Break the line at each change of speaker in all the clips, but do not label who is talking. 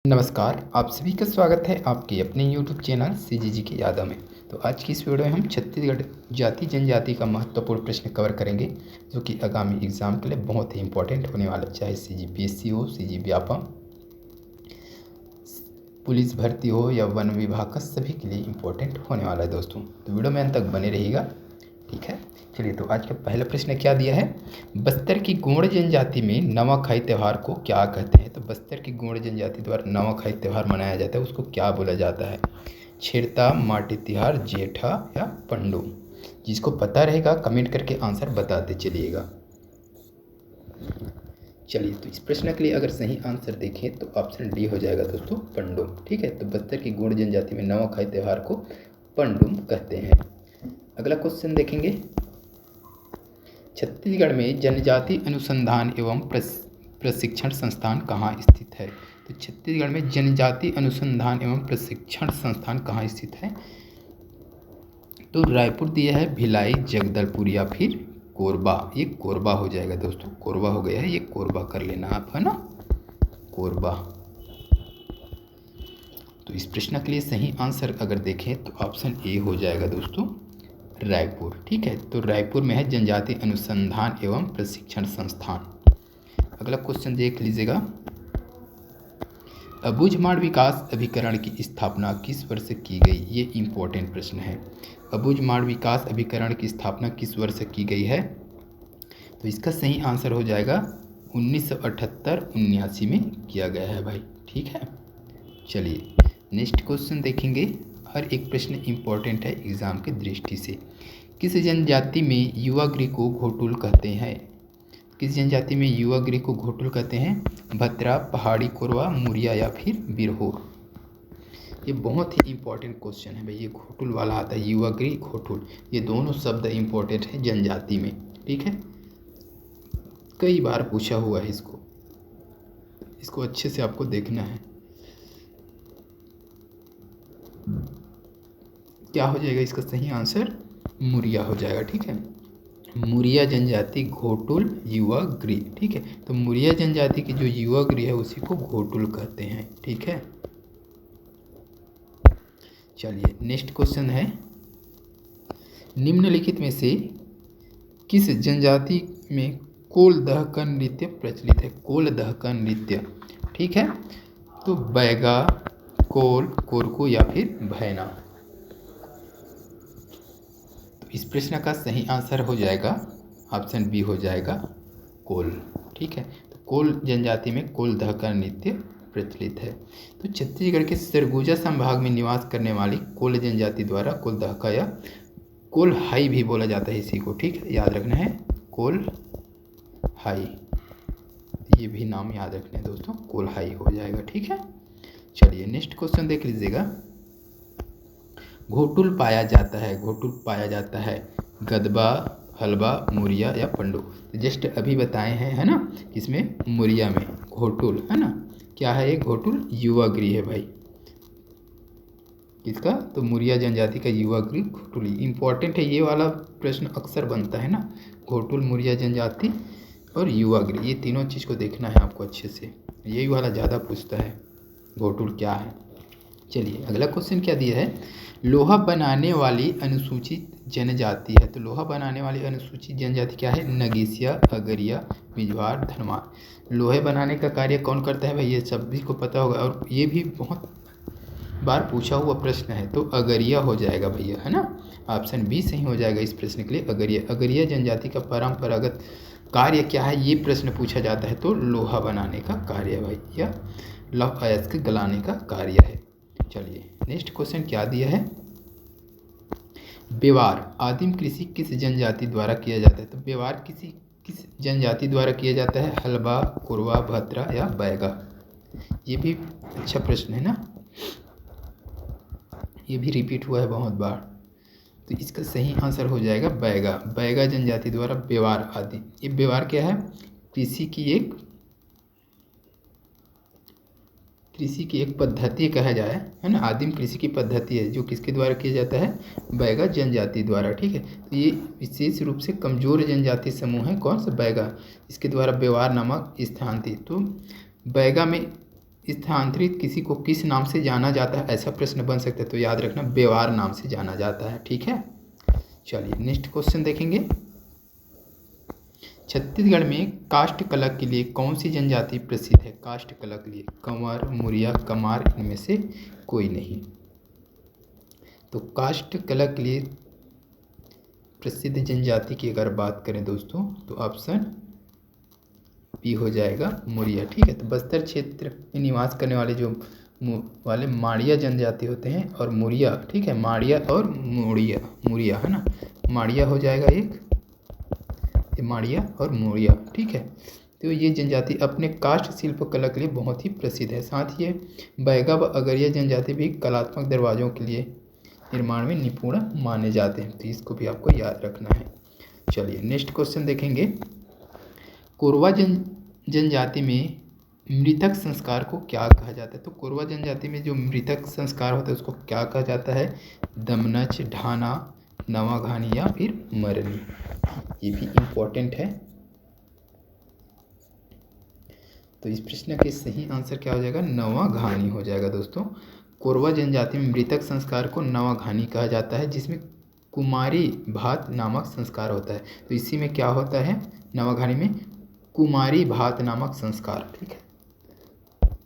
नमस्कार, आप सभी का स्वागत है आपके अपने YouTube चैनल CGG की यादों में। तो आज की इस वीडियो में हम छत्तीसगढ़ जाति जनजाति का महत्वपूर्ण प्रश्न कवर करेंगे, जो कि आगामी एग्जाम के लिए बहुत ही इंपॉर्टेंट होने वाला है, चाहे CGPSC हो, CG व्यापम, पुलिस भर्ती हो या वन विभाग का, सभी के लिए इम्पोर्टेंट होने वाला है दोस्तों। तो वीडियो में अंत तक बने रहिएगा, ठीक है। चलिए, तो आज का पहला प्रश्न क्या दिया है, बस्तर की गोंड जनजाति में नवाखाई त्यौहार को क्या कहते हैं। तो बस्तर की गोंड जनजाति द्वारा नवाखाई त्यौहार मनाया जाता है, उसको क्या बोला जाता है। छेरता, माटी तिहार, जेठा या पंडू। जिसको पता रहेगा कमेंट करके आंसर बताते चलिएगा। चलिए, तो इस प्रश्न के लिए अगर सही आंसर देखें तो ऑप्शन डी हो जाएगा दोस्तों, पंडुम। ठीक है, तो बस्तर की गोंड जनजाति में नवाखाई त्यौहार को पंडुम कहते हैं। अगला क्वेश्चन देखेंगे, छत्तीसगढ़ में जनजाति अनुसंधान एवं प्रशिक्षण संस्थान कहाँ स्थित है। तो छत्तीसगढ़ में जनजाति अनुसंधान एवं प्रशिक्षण संस्थान कहाँ स्थित है। तो रायपुर दिया है, भिलाई, जगदलपुर या फिर कोरबा। ये कोरबा हो जाएगा दोस्तों, कोरबा हो गया है, ये कोरबा कर लेना आप, है ना, कोरबा। तो इस प्रश्न के लिए सही आंसर अगर देखें तो ऑप्शन ए हो जाएगा दोस्तों, रायपुर। ठीक है, तो रायपुर में है जनजाति अनुसंधान एवं प्रशिक्षण संस्थान। अगला क्वेश्चन देख लीजिएगा, अबूझमाड़ विकास अभिकरण की स्थापना किस वर्ष की गई। ये इम्पोर्टेंट प्रश्न है। अबूझमाड़ विकास अभिकरण की स्थापना किस वर्ष की गई है। तो इसका सही आंसर हो जाएगा 1978-79 में किया गया है भाई। ठीक है, चलिए नेक्स्ट क्वेश्चन देखेंगे। हर एक प्रश्न इम्पोर्टेंट है एग्जाम की दृष्टि से। किस जनजाति में युवा गृह को घोटुल कहते हैं। किस जनजाति में युवा गृह को घोटुल कहते हैं। भद्रा, पहाड़ी कोरवा, मुरिया या फिर बिरहोर। ये बहुत ही इम्पोर्टेंट क्वेश्चन है भाई। ये घोटुल वाला आता है, युवा गृह, घोटुल, ये दोनों शब्द इम्पोर्टेंट है जनजाति में। ठीक है, कई बार पूछा हुआ है इसको अच्छे से आपको देखना है। क्या हो जाएगा इसका सही आंसर, मुरिया हो जाएगा। ठीक है, मुरिया जनजाति घोटुल युवा गृह। ठीक है, तो मुरिया जनजाति की जो युवा गृह है उसी को घोटुल कहते हैं। ठीक है, चलिए नेक्स्ट क्वेश्चन है, निम्नलिखित में से किस जनजाति में कोल दहकन नृत्य प्रचलित है। कोल दहकन नृत्य, ठीक है, तो बैगा, कोल, कोरकू या फिर भैना। तो इस प्रश्न का सही आंसर हो जाएगा ऑप्शन बी हो जाएगा, कोल। ठीक है, तो कोल जनजाति में कोल दहकन नृत्य प्रचलित है। तो छत्तीसगढ़ के सरगुजा संभाग में निवास करने वाली कोल जनजाति द्वारा कोल दहका या कोल हाई भी बोला जाता है इसी को। ठीक है, याद रखना है, कोल हाई, ये भी नाम याद रखना है दोस्तों, कोल हाई हो जाएगा। ठीक है, चलिए नेक्स्ट क्वेश्चन देख लीजिएगा, घोटुल पाया जाता है गदबा, हलबा, मुरिया या पंडू। तो जस्ट अभी बताए हैं, है ना, इसमें मुरिया में घोटुल, है ना, क्या है ये, घोटुल युवा गृह है भाई इसका। तो मुरिया जनजाति का युवा गृह घोटुल इंपॉर्टेंट है, ये वाला प्रश्न अक्सर बनता है ना, घोटुल, मुरिया जनजाति और युवा गृह, ये तीनों चीज़ को देखना है आपको अच्छे से, यही वाला ज़्यादा पूछता है, घोटुल क्या है। चलिए अगला क्वेश्चन क्या दिया है, लोहा बनाने वाली अनुसूचित जनजाति है। तो लोहा बनाने वाली अनुसूचित जनजाति क्या है, नगीसिया, अगरिया, बिजवार, धनवार। लोहे बनाने का कार्य कौन करता है भाई, ये सभी को पता होगा और ये भी बहुत बार पूछा हुआ प्रश्न है। तो अगरिया हो जाएगा भैया, है ना, ऑप्शन बी सही हो जाएगा इस प्रश्न के लिए, अगरिया। अगरिया जनजाति का परंपरागत कार्य क्या है, ये प्रश्न पूछा जाता है। तो लोहा बनाने का कार्य है भाई, या लौह अयस्क गलाने का कार्य है। चलिए नेक्स्ट क्वेश्चन क्या दिया है, व्यवहार आदिम कृषि किस जनजाति द्वारा किया जाता है। तो व्यवहार किस जनजाति द्वारा किया जाता है, हलबा, कोरवा, भद्रा या बैगा। ये भी अच्छा प्रश्न है ना, ये भी रिपीट हुआ है बहुत बार। तो इसका सही आंसर हो जाएगा बैगा। बैगा जनजाति द्वारा व्यवहार आदि, ये व्यवहार क्या है, कृषि की एक पद्धति कहा जाए, है ना, आदिम कृषि की पद्धति है जो किसके द्वारा किया जाता है, बैगा जनजाति द्वारा। ठीक है, तो ये विशेष रूप से कमजोर जनजाति समूह है, कौन सा, बैगा, इसके द्वारा व्यवहार नामक स्थान थी। तो बैगा में स्थानांतरित किसी को किस नाम से जाना जाता है, ऐसा प्रश्न बन सकता है। तो याद रखना व्यवहार नाम से जाना जाता है। ठीक है, चलिए नेक्स्ट क्वेश्चन देखेंगे। छत्तीसगढ़ में काष्ठ कला के लिए कौन सी जनजाति प्रसिद्ध है? काष्ठ कला के लिए कंवर, मुरिया, कमार, इनमें से कोई नहीं। तो काष्ठ कला के लिए प्रसिद्ध जनजाति की अगर बात करें दोस्तों तो ऑप्शन बी हो जाएगा मुरिया। ठीक है, तो बस्तर क्षेत्र में निवास करने वाले जो वाले माड़िया जनजाति होते हैं और मुरिया, ठीक है, माड़िया और मुरिया है ना, माड़िया हो जाएगा एक, ये माड़िया और मुरिया। ठीक है, तो ये जनजाति अपने काष्ठ शिल्प कला के लिए बहुत ही प्रसिद्ध है। साथ ही बैगा व अगरिया जनजाति भी कलात्मक दरवाजों के लिए निर्माण में निपुण माने जाते हैं। तो इसको भी आपको याद रखना है। चलिए नेक्स्ट क्वेश्चन देखेंगे। कोरवा जनजाति में मृतक संस्कार को क्या कहा जाता है? तो कोरवा जनजाति में जो मृतक संस्कार होता है उसको क्या कहा जाता है? दमनच, ढाना, नवाघानी या फिर मरनी। ये भी इम्पोर्टेंट है। तो इस प्रश्न के सही आंसर क्या हो जाएगा? नवाघानी हो जाएगा दोस्तों। कोरवा जनजाति में मृतक संस्कार को नवाघानी कहा जाता है, जिसमें कुमारी भात नामक संस्कार होता है। तो इसी में क्या होता है? नवाघानी में कुमारी भात नामक संस्कार। ठीक है,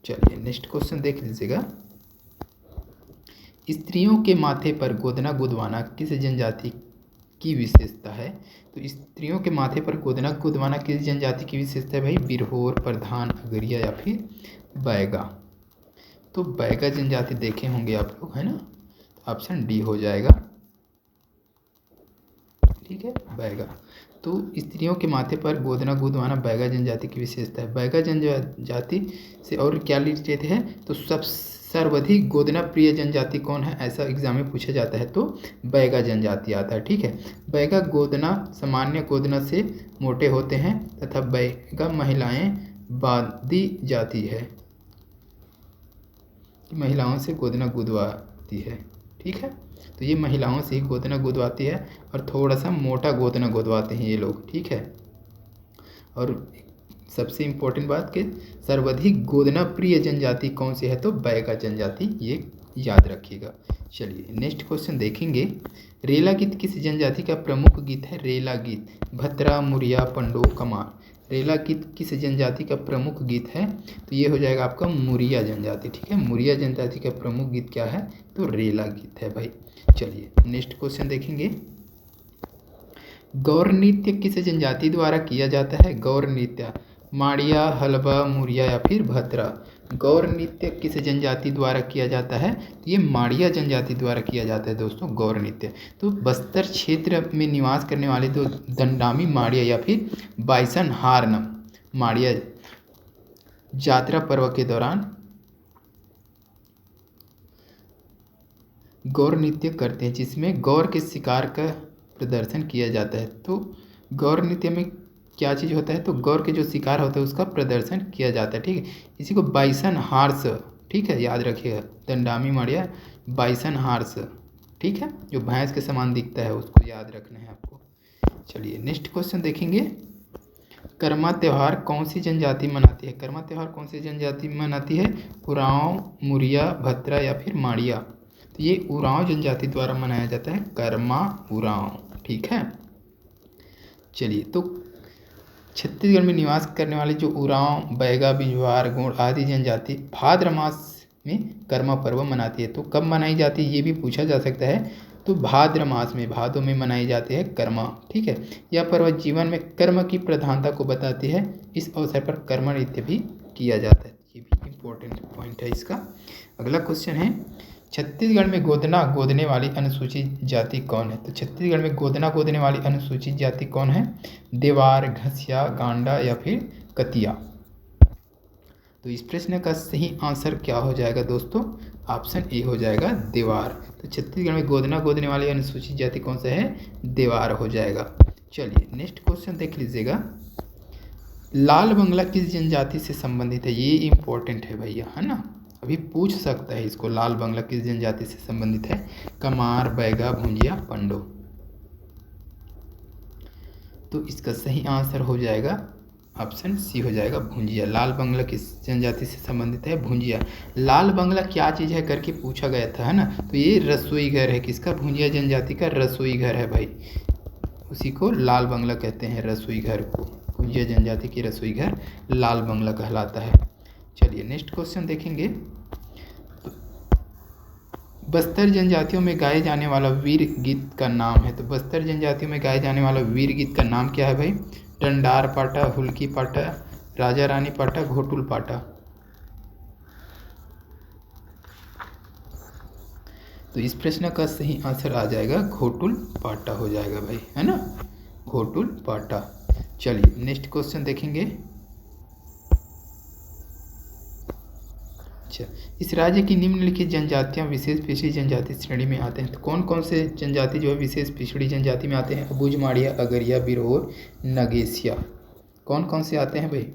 चलिए नेक्स्ट क्वेश्चन देख लीजिएगा। स्त्रियों के माथे पर गोदना गुदवाना किस जनजाति की विशेषता है? तो स्त्रियों के माथे पर गोदना गुदवाना किस जनजाति की विशेषता है भाई? बिरहोर, प्रधान, अगरिया या फिर बैगा। तो बैगा जनजाति देखे होंगे आप लोग, है ना, तो ऑप्शन डी हो जाएगा। ठीक है, बैगा। तो स्त्रियों के माथे पर गोदना गुदवाना बैगा जनजाति की विशेषता है। बैगा जनजाति से और क्या रिलेटेड है? तो सब सर्वाधिक गोदना प्रिय जनजाति कौन है, ऐसा एग्जाम में पूछा जाता है तो बैगा जनजाति आता है। ठीक है, बैगा गोदना सामान्य गोदना से मोटे होते हैं तथा बैगा महिलाएं बादी जाती है, महिलाओं से गोदना गुदवाती है। ठीक है, तो ये महिलाओं से ही गोदना गुदवाती है और थोड़ा सा मोटा गोदना गुदवाते हैं ये लोग। ठीक है, और सबसे इम्पोर्टेंट बात कि सर्वाधिक गोदना प्रिय जनजाति कौन सी है? तो बैगा जनजाति, ये याद रखिएगा। चलिए नेक्स्ट क्वेश्चन देखेंगे। रेला गीत किस जनजाति का प्रमुख गीत है? रेला गीत भतरा, मुरिया, पंडो, कमार। रेला गीत किस जनजाति का प्रमुख गीत है? तो ये हो जाएगा आपका मुरिया जनजाति। ठीक है, मुरिया जनजाति का प्रमुख गीत क्या है? तो रेला गीत है भाई। चलिए नेक्स्ट क्वेश्चन देखेंगे। गौर नृत्य किस जनजाति द्वारा किया जाता है? गौर नृत्य माड़िया, हलबा, मुरिया या फिर भतरा। गौर नृत्य किस जनजाति द्वारा किया जाता है? तो ये माड़िया जनजाति द्वारा किया जाता है दोस्तों गौर नृत्य। तो बस्तर क्षेत्र में निवास करने वाले दो दंडामी माड़िया या फिर बाइसन हार्न माड़िया यात्रा पर्व के दौरान गौर नृत्य करते हैं, जिसमें गौर के शिकार का प्रदर्शन किया जाता है। तो गौर नृत्य में क्या चीज़ होता है? तो गौर के जो शिकार होता है उसका प्रदर्शन किया जाता है। ठीक है, इसी को बाइसन हार्स, ठीक है, याद रखिएगा। दंडामी माड़िया बाइसन हार्स, ठीक है, जो भैंस के समान दिखता है उसको याद रखना है आपको। चलिए नेक्स्ट क्वेश्चन देखेंगे। कर्मा त्यौहार कौन सी जनजाति मनाती है? कर्मा त्यौहार कौन सी जनजाति मनाती है? उरांव, मुरिया, भतरा या फिर माड़िया। तो ये उरांव जनजाति द्वारा मनाया जाता है कर्मा उरांव। ठीक है, चलिए तो छत्तीसगढ़ में निवास करने वाले जो उरांव, बैगा, बिजवार, गोंड आदि जनजाति भाद्र मास में कर्मा पर्व मनाती है। तो कब मनाई जाती है ये भी पूछा जा सकता है। तो भाद्र मास में, भादों में मनाई जाती है कर्मा। ठीक है, यह पर्व जीवन में कर्म की प्रधानता को बताती है। इस अवसर पर कर्मा नृत्य भी किया जाता है। ये भी इम्पोर्टेंट पॉइंट है इसका। अगला क्वेश्चन है, छत्तीसगढ़ में गोदना गोदने वाली अनुसूचित जाति कौन है? तो छत्तीसगढ़ में गोदना गोदने वाली अनुसूचित जाति कौन है? देवार, घसिया, गांडा या फिर कतिया। तो इस प्रश्न का सही आंसर क्या हो जाएगा दोस्तों? ऑप्शन ए हो जाएगा देवार। तो छत्तीसगढ़ में गोदना गोदने वाली अनुसूचित जाति कौन सा है? देवार हो जाएगा। चलिए नेक्स्ट क्वेश्चन देख लीजिएगा। लाल बंगला किस जनजाति से संबंधित है? ये इम्पोर्टेंट है भैया, है ना, अभी पूछ सकता है इसको। लाल बंगला किस जनजाति से संबंधित है? कमार, बैगा, भुंजिया, पंडो। तो इसका सही आंसर हो जाएगा ऑप्शन सी हो जाएगा भुंजिया। लाल बंगला किस जनजाति से संबंधित है? भुंजिया। लाल बंगला क्या चीज़ है करके पूछा गया था, है ना, तो ये रसोई घर है। किसका? भुंजिया जनजाति का रसोई घर है भाई, उसी को लाल बंगला कहते हैं, रसोई घर को। भुंजिया जनजाति की रसोई घर लाल बंगला कहलाता है। चलिए नेक्स्ट क्वेश्चन देखेंगे। बस्तर जनजातियों में गाए जाने वाला वीर गीत का नाम है, तो बस्तर जनजातियों में गाए जाने वाला वीर गीत का नाम क्या है भाई? डंडार पाटा, हुल्की पाटा, राजा रानी पाटा, घोटुल पाटा। तो इस प्रश्न का सही आंसर आ जाएगा घोटुल पाटा हो जाएगा भाई, है ना, घोटुल पाटा। चलिए नेक्स्ट क्वेश्चन देखेंगे। अच्छा, इस राज्य की निम्नलिखित जनजातियां विशेष पिछड़ी जनजाति श्रेणी में आते हैं, तो कौन कौन से जनजाति जो है विशेष पिछड़ी जनजाति में आते हैं? अबुझ माड़िया, अगरिया, बिरहोर, नगेसिया। कौन कौन से आते हैं भाई?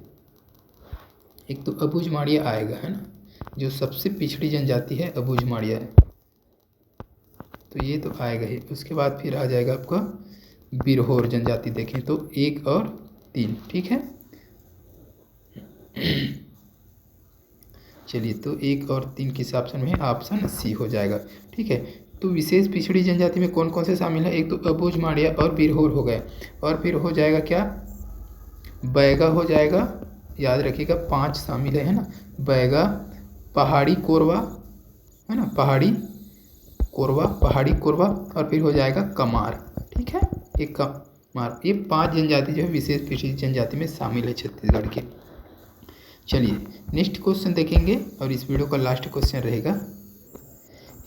एक तो अबुझ माड़िया आएगा, है ना, जो सबसे पिछड़ी जनजाति है अबुझ माड़िया है, तो ये तो आएगा ही। उसके बाद फिर आ जाएगा आपका बिरहोर जनजाति, देखें तो 1 और 3, ठीक है। चलिए तो 1 और 3 किस ऑप्शन में? ऑप्शन सी हो जाएगा, ठीक है। तो विशेष पिछड़ी जनजाति में कौन कौन से शामिल है? एक तो अबुझ माड़िया और बिरहोर हो गए, और फिर हो जाएगा क्या? बैगा हो जाएगा, याद रखिएगा 5 शामिल है ना, बैगा, पहाड़ी कोरवा, है ना, पहाड़ी कोरवा, और फिर हो जाएगा कमार, ठीक है, एक कमार। ये 5 जनजाति जो है विशेष पिछड़ी जनजाति में शामिल है छत्तीसगढ़ के। चलिए नेक्स्ट क्वेश्चन देखेंगे, और इस वीडियो का लास्ट क्वेश्चन रहेगा।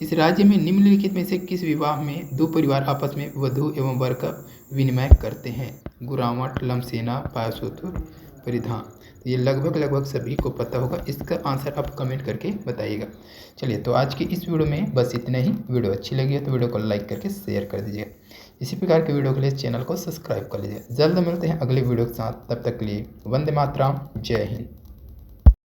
इस राज्य में निम्नलिखित में से किस विवाह में 2 परिवार आपस में वधू एवं वर का विनिमय करते हैं? गुरावट, लमसेना, पायसोतुर, परिधान। तो ये लगभग सभी को पता होगा, इसका आंसर आप कमेंट करके बताइएगा। चलिए तो आज की इस वीडियो में बस इतना ही। वीडियो अच्छी लगी है तो वीडियो को लाइक करके शेयर कर दीजिएगा। इसी प्रकार के वीडियो के लिए चैनल को सब्सक्राइब कर लीजिए। जल्द मिलते हैं अगले वीडियो के साथ, तब तक के लिए वंदे मातरम, जय हिंद।